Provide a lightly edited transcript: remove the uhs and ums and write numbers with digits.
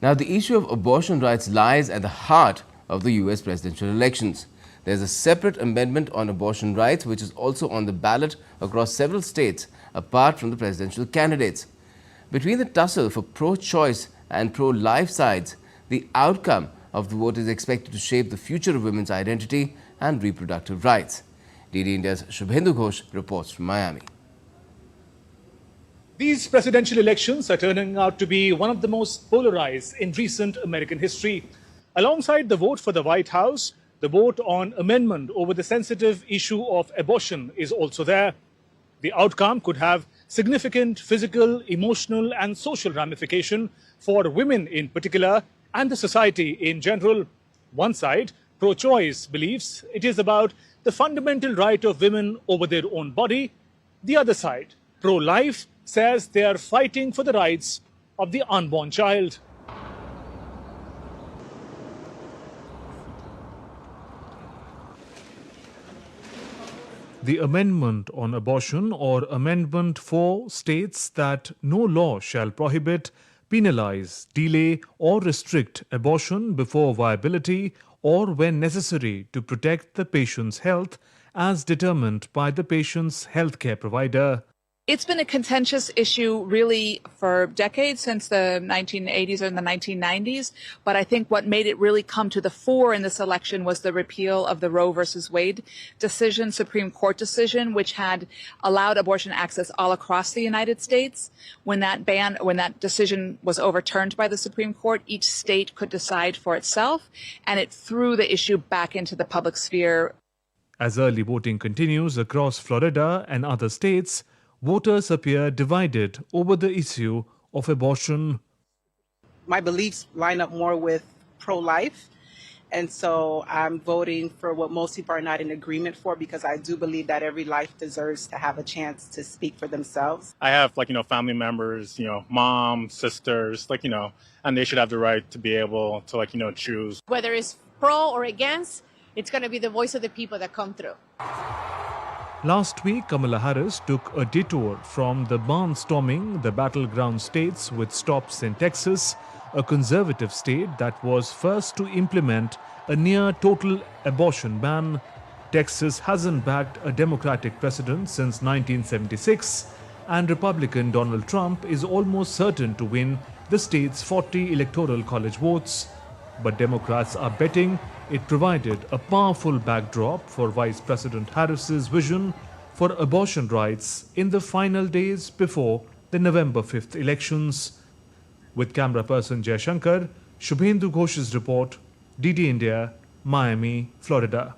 Now, the issue of abortion rights lies at the heart of the US presidential elections. There's a separate amendment on abortion rights which is also on the ballot across several states apart from the presidential candidates. Between the tussle for pro-choice and pro-life sides, the outcome of the vote is expected to shape the future of women's identity and reproductive rights. DD India's Shubhendu reports from Miami. These presidential elections are turning out to be one of the most polarized in recent American history. Alongside the vote for the White House, the vote on amendment over the sensitive issue of abortion is also there. The outcome could have significant physical, emotional and social ramification for women in particular and the society in general. One side, pro-choice, believes it is about the fundamental right of women over their own body. The other side, pro-life, says they are fighting for the rights of the unborn child. The amendment on abortion or Amendment 4 states that no law shall prohibit, penalize, delay or restrict abortion before viability or when necessary to protect the patient's health as determined by the patient's healthcare provider. It's been a contentious issue really for decades, since the 1980s and the 1990s. But I think what made it really come to the fore in this election was the repeal of the Roe versus Wade decision, Supreme Court decision, which had allowed abortion access all across the United States. When that decision was overturned by the Supreme Court, each state could decide for itself, and it threw the issue back into the public sphere. As early voting continues across Florida and other states, voters appear divided over the issue of abortion. My beliefs line up more with pro-life, and so I'm voting for what most people are not in agreement for, because I do believe that every life deserves to have a chance to speak for themselves. I have family members, mom, sisters, and they should have the right to be able to choose. Whether it's pro or against, it's going to be the voice of the people that come through. Last week, Kamala Harris took a detour from the barnstorming the battleground states with stops in Texas, a conservative state that was first to implement a near-total abortion ban. Texas hasn't backed a Democratic president since 1976, and Republican Donald Trump is almost certain to win the state's 40 electoral college votes. But Democrats are betting it provided a powerful backdrop for Vice President Harris's vision for abortion rights in the final days before the November 5th elections. With camera person Jay Shankar, Shubhendu Ghosh's report, DD India, Miami, Florida.